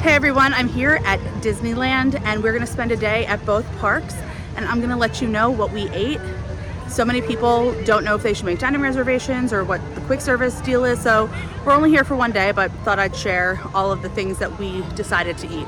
Hey everyone, I'm here at Disneyland and we're gonna spend a day at both parks and I'm gonna let you know what we ate. So many people don't know if they should make dining reservations or what the quick service deal is, so we're only here for one day, but thought I'd share all of the things that we decided to eat.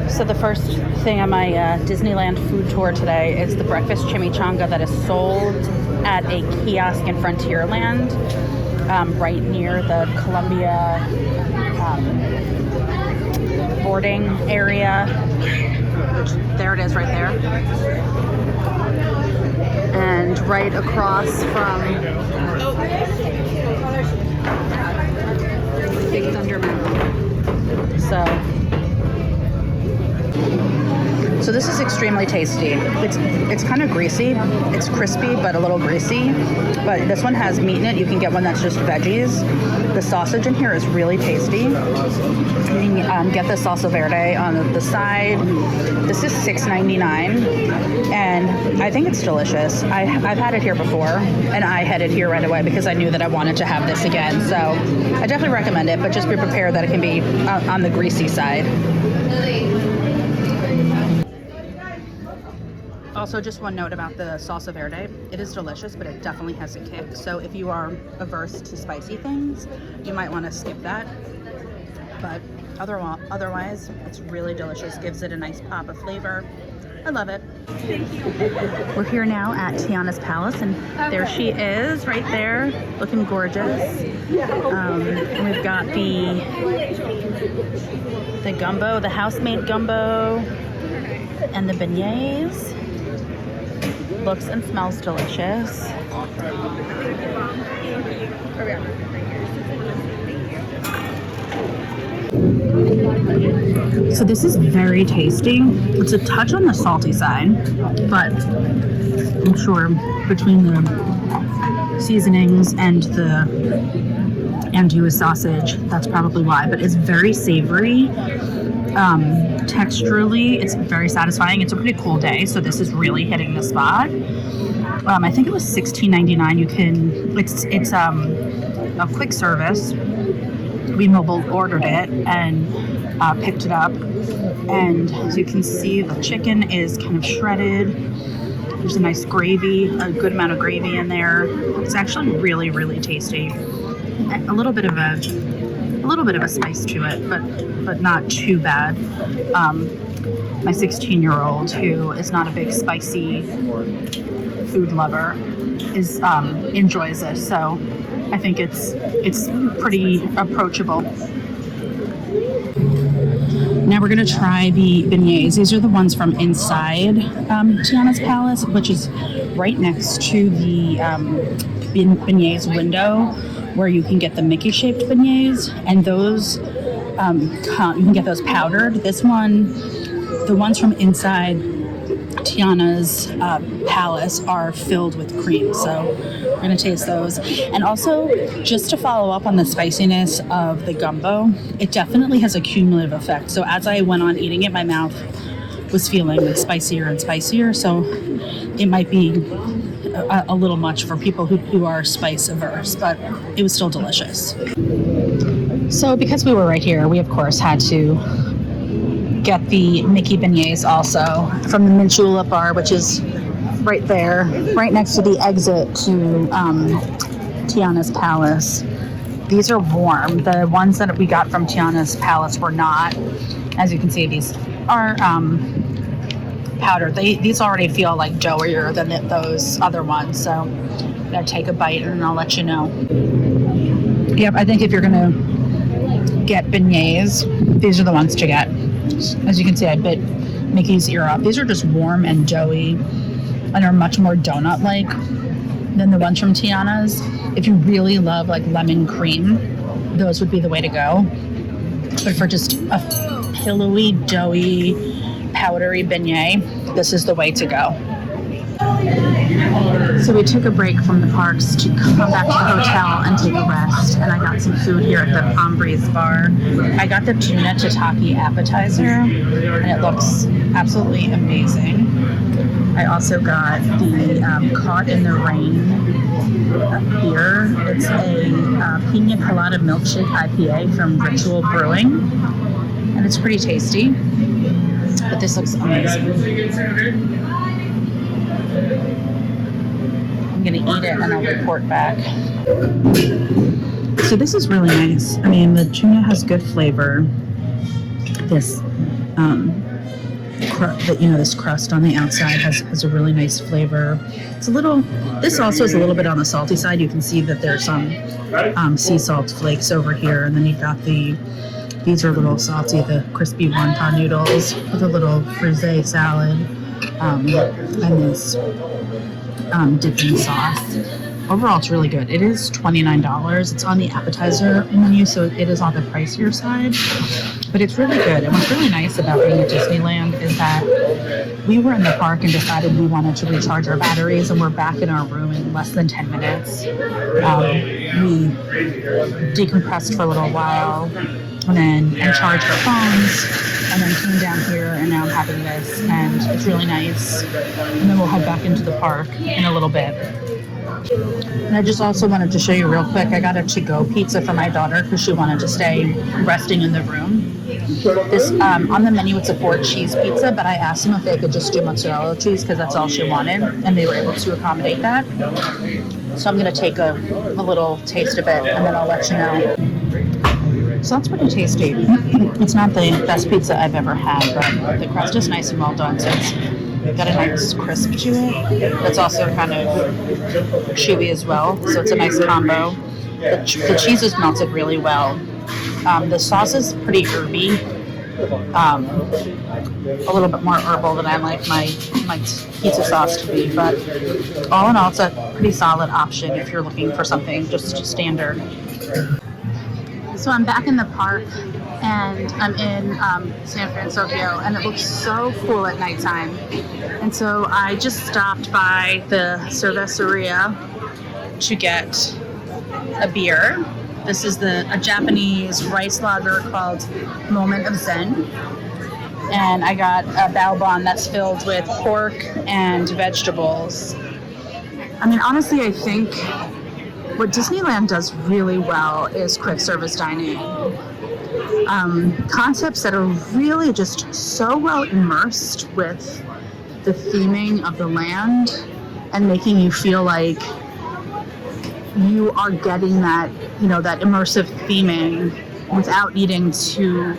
So the first thing on my Disneyland food tour today is the breakfast chimichanga that is sold at a kiosk in Frontierland, right near the Columbia boarding area. There it is right there. And right across from Big Thunder Mountain. So this is extremely tasty. It's kind of greasy. It's crispy, but a little greasy. But this one has meat in it. You can get one that's just veggies. The sausage in here is really tasty. You can get the salsa verde on the side. This is $6.99, and I think it's delicious. I've had it here before, and I headed here right away because I knew that I wanted to have this again. So I definitely recommend it, but just be prepared that it can be on the greasy side. Also, just one note about the salsa verde. It is delicious, but it definitely has a kick. So if you are averse to spicy things, you might want to skip that. But otherwise, it's really delicious. Gives it a nice pop of flavor. I love it. We're here now at Tiana's Palace, and there she is right there, looking gorgeous. And we've got the gumbo, the house-made gumbo, and the beignets. Looks and smells delicious. So this is very tasty. It's a touch on the salty side, but I'm sure between the seasonings and the andouille sausage, that's probably why, but it's very savory. Texturally, it's very satisfying. It's a pretty cool day, so this is really hitting the spot. I think it was $16.99. You can, it's a quick service. We mobile ordered it and picked it up, and as you can see, the chicken is kind of shredded. There's a nice gravy, a good amount of gravy in there. It's actually really, really tasty. A little bit of a spice to it, but not too bad. My 16-year-old, who is not a big spicy food lover, enjoys it. So I think it's pretty approachable. Now we're gonna try the beignets. These are the ones from inside Tiana's Palace, which is right next to the beignets window, where you can get the Mickey-shaped beignets, and those you can get those powdered. The ones from inside Tiana's Palace are filled with cream, so we're gonna taste those. And also, just to follow up on the spiciness of the gumbo, it definitely has a cumulative effect. So as I went on eating it, my mouth was feeling like spicier and spicier, so it might be a little much for people who are spice averse, but it was still delicious. So because we were right here, we of course had to get the Mickey beignets also from the Mint Julep bar, which is right there, right next to the exit to Tiana's Palace. These are warm. The ones that we got from Tiana's Palace were not. As you can see, these are powdered. These already feel like doughier than those other ones, so I'm gonna take a bite and I'll let you know. Yep, I think if you're gonna get beignets, these are the ones to get. As you can see, I bit Mickey's ear off. These are just warm and doughy and are much more donut-like than the ones from Tiana's. If you really love like lemon cream, those would be the way to go. But for just a pillowy, doughy, powdery beignet, this is the way to go. So we took a break from the parks to come back to the hotel and take a rest, and I got some food here at the Palm Breeze bar. I got the tuna tataki appetizer, and it looks absolutely amazing. I also got the Caught in the Rain beer. It's a pina colada milkshake IPA from Ritual Brewing, and it's pretty tasty, but this looks amazing. I'm gonna eat it and I'll report back. So this is really nice. I mean, the tuna has good flavor. This this crust on the outside has a really nice flavor. It's a little, this also is a little bit on the salty side. You can see that there's some sea salt flakes over here, and then you've got these are a little salty, the crispy wonton noodles with a little frisee salad, and this dipping sauce. Overall, it's really good. It is $29. It's on the appetizer menu, so it is on the pricier side, but it's really good. And what's really nice about being at Disneyland is that we were in the park and decided we wanted to recharge our batteries, and we're back in our room in less than 10 minutes. We decompressed for a little while and charged our phones, and then came down here, and now I'm having this, and it's really nice. And then we'll head back into the park in a little bit. And I just also wanted to show you real quick, I got a to-go pizza for my daughter because she wanted to stay resting in the room. This on the menu, it's a 4-cheese pizza, but I asked them if they could just do mozzarella cheese because that's all she wanted, and they were able to accommodate that. So I'm going to take a little taste of it, and then I'll let you know. So that's pretty tasty. It's not the best pizza I've ever had, but the crust is nice and well done, so it's got a nice crisp to it. It's also kind of chewy as well, so it's a nice combo. The cheese is melted really well. The sauce is pretty herby, a little bit more herbal than I like my pizza sauce to be, but all in all, it's a pretty solid option if you're looking for something just standard. So I'm back in the park, and I'm in San Francisco, and it looks so cool at nighttime. And so I just stopped by the cerveceria to get a beer. This is a Japanese rice lager called Moment of Zen. And I got a bao bon that's filled with pork and vegetables. I mean, honestly, I think what Disneyland does really well is quick service dining. Concepts that are really just so well immersed with the theming of the land and making you feel like you are getting that, that immersive theming without needing to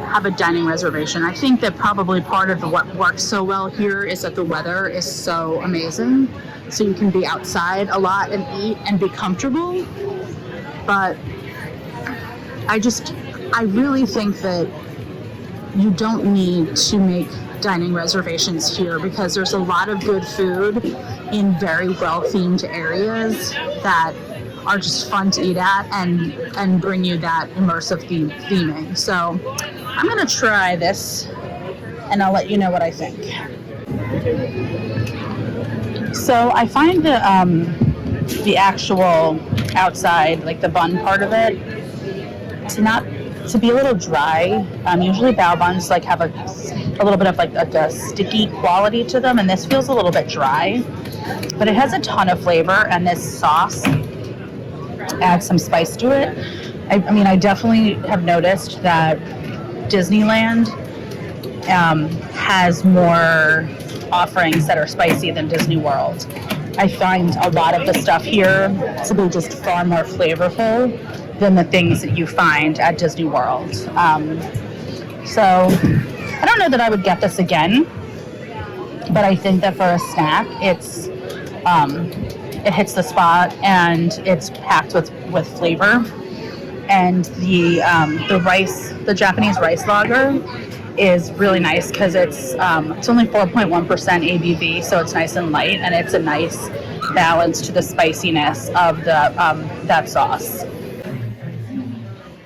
have a dining reservation. I think that probably part of what works so well here is that the weather is so amazing. So you can be outside a lot and eat and be comfortable. But I really think that you don't need to make dining reservations here because there's a lot of good food in very well-themed areas that are just fun to eat at and bring you that immersive theming. So I'm gonna try this and I'll let you know what I think. So I find the actual outside, like the bun part of it, to be a little dry. Usually bao buns have a little bit of like a sticky quality to them, and this feels a little bit dry, but it has a ton of flavor, and this sauce adds some spice to it. I definitely have noticed that Disneyland has more offerings that are spicy than Disney World. I find a lot of the stuff here to be just far more flavorful than the things that you find at Disney World. So I don't know that I would get this again, but I think that for a snack, it hits the spot and it's packed with flavor. And the Japanese rice lager is really nice because it's only 4.1% ABV, so it's nice and light, and it's a nice balance to the spiciness of that sauce.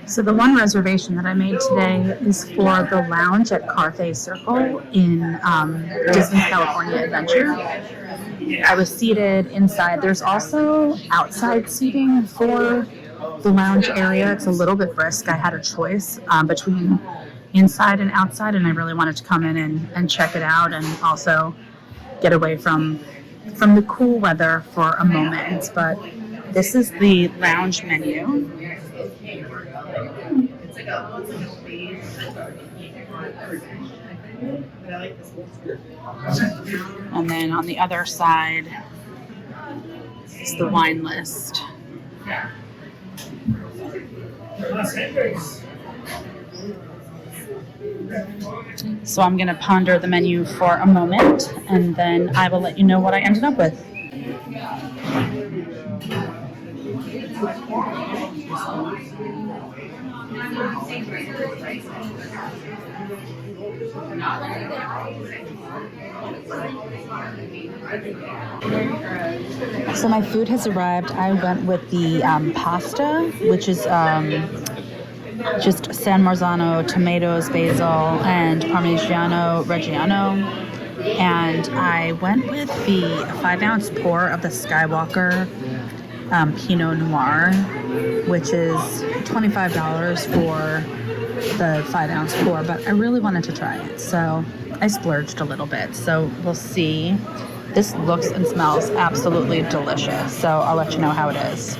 So the one reservation that I made today is for the lounge at Carthay Circle in Disney California Adventure. I was seated inside. There's also outside seating for the lounge area. It's a little bit brisk. I had a choice between inside and outside, and I really wanted to come in and check it out and also get away from the cool weather for a moment. But this is the lounge menu. And then on the other side is the wine list. So I'm going to ponder the menu for a moment, and then I will let you know what I ended up with. So my food has arrived. I went with the pasta, which is just San Marzano, tomatoes, basil, and Parmigiano Reggiano. And I went with the 5-ounce pour of the Skywalker Pinot Noir, which is $25 for the 5-ounce pour, but I really wanted to try it, so I splurged a little bit. So we'll see. This looks and smells absolutely delicious, so I'll let you know how it is.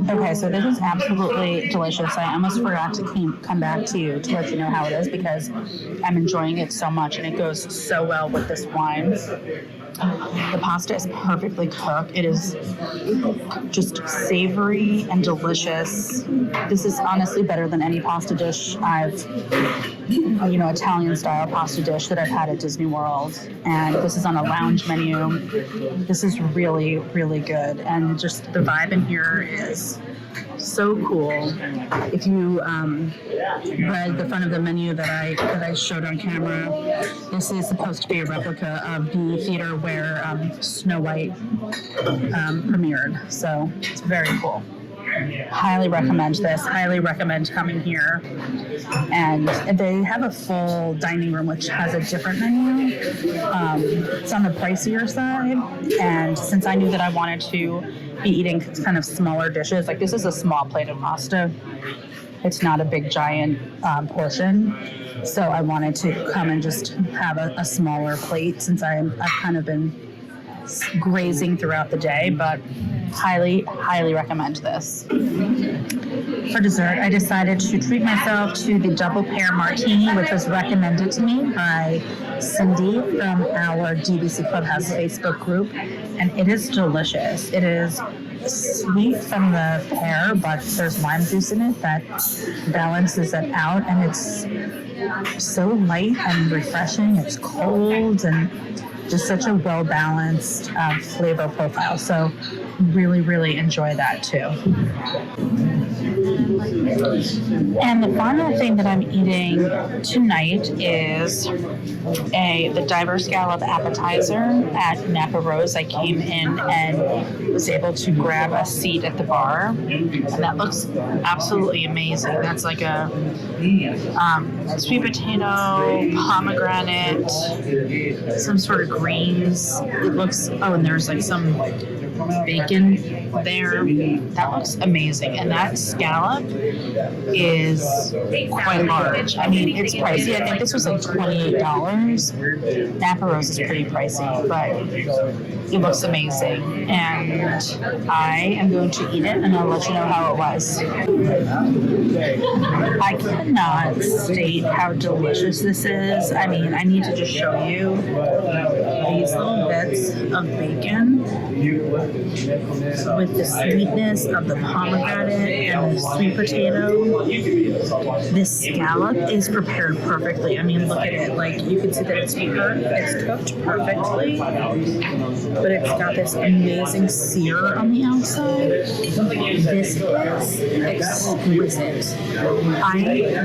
Okay, so this is absolutely delicious. I almost forgot to come back to you to let you know how it is because I'm enjoying it so much and it goes so well with this wine. The pasta is perfectly cooked. It is just savory and delicious. This is honestly better than any pasta dish Italian style pasta dish that I've had at Disney World. And this is on a lounge menu. This is really, really good. And just the vibe in here is so cool. If you read the front of the menu that I showed on camera, this is supposed to be a replica of the theater where Snow White premiered. So it's very cool. Highly recommend this. Highly recommend coming here. And they have a full dining room, which has a different menu. It's on the pricier side. And since I knew that I wanted to be eating kind of smaller dishes, like this is a small plate of pasta. It's not a big giant portion. So I wanted to come and just have a smaller plate since I've kind of been grazing throughout the day, but highly, highly recommend this. For dessert, I decided to treat myself to the double pear martini, which was recommended to me by Cindy from our DVC Clubhouse Facebook group, and it is delicious. It is sweet from the pear, but there's lime juice in it that balances it out, and it's so light and refreshing. It's cold and just such a well-balanced flavor profile. So really, really enjoy that too. And the final thing that I'm eating tonight is the Diver Scallop appetizer at Napa Rose. I came in and was able to grab a seat at the bar, and that looks absolutely amazing. That's like a sweet potato, pomegranate, some sort of greens. It looks, and there's like some bacon there. That looks amazing. And that scallop is quite large. I mean, it's pricey. I think this was like $28. Napa Rose is pretty pricey, but it looks amazing. And I am going to eat it, and I'll let you know how it was. I cannot state how delicious this is. I mean, I need to just show you these little bits of bacon with the sweetness of the pomegranate and the sweet potato. This scallop is prepared perfectly. I mean, look at it. Like, you can see that it's cooked perfectly, but it's got this amazing sear on the outside. This is exquisite.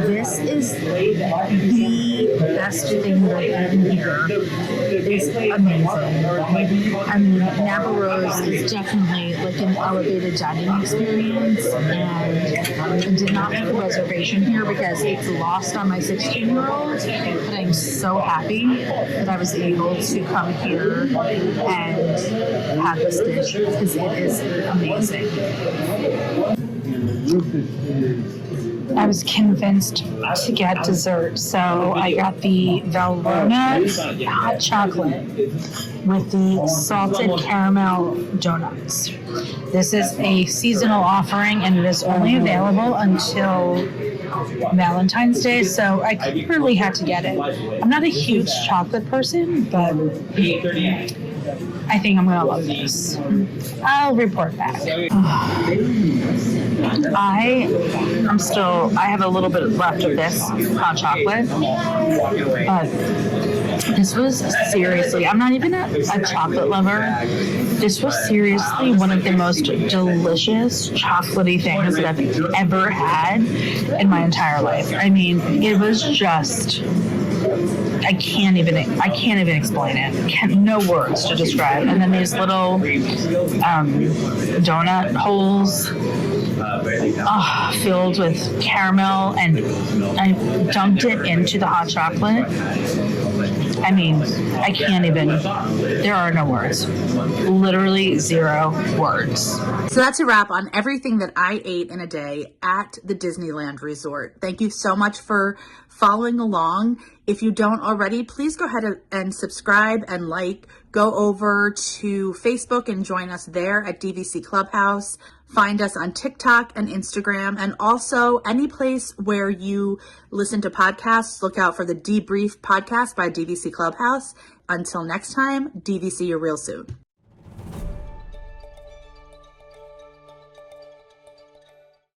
This is the the best thing that I've eaten here is amazing. I mean, Napa Rose is definitely like an elevated dining experience, and I did not make a reservation here because it's lost on my 16-year-old, but I'm so happy that I was able to come here and have this dish because it is amazing. I was convinced to get dessert, so I got the Valrhona hot chocolate with the salted caramel donuts. This is a seasonal offering, and it is only available until Valentine's Day, so I clearly had to get it. I'm not a huge chocolate person, but I think I'm gonna love this. I'll report back. I have a little bit left of this hot chocolate, but this was seriously, I'm not even a chocolate lover. This was seriously one of the most delicious chocolatey things that I've ever had in my entire life. I mean, it was just, I can't even explain it. No words to describe. And then these little donut holes filled with caramel, and I dumped it into the hot chocolate. I mean, I can't even, there are no words. Literally 0 words. So that's a wrap on everything that I ate in a day at the Disneyland Resort. Thank you so much for following along. If you don't already, please go ahead and subscribe and like. Go over to Facebook and join us there at DVC Clubhouse. Find us on TikTok and Instagram, and also any place where you listen to podcasts. Look out for the Debrief podcast by DVC Clubhouse. Until next time, DVC you real soon.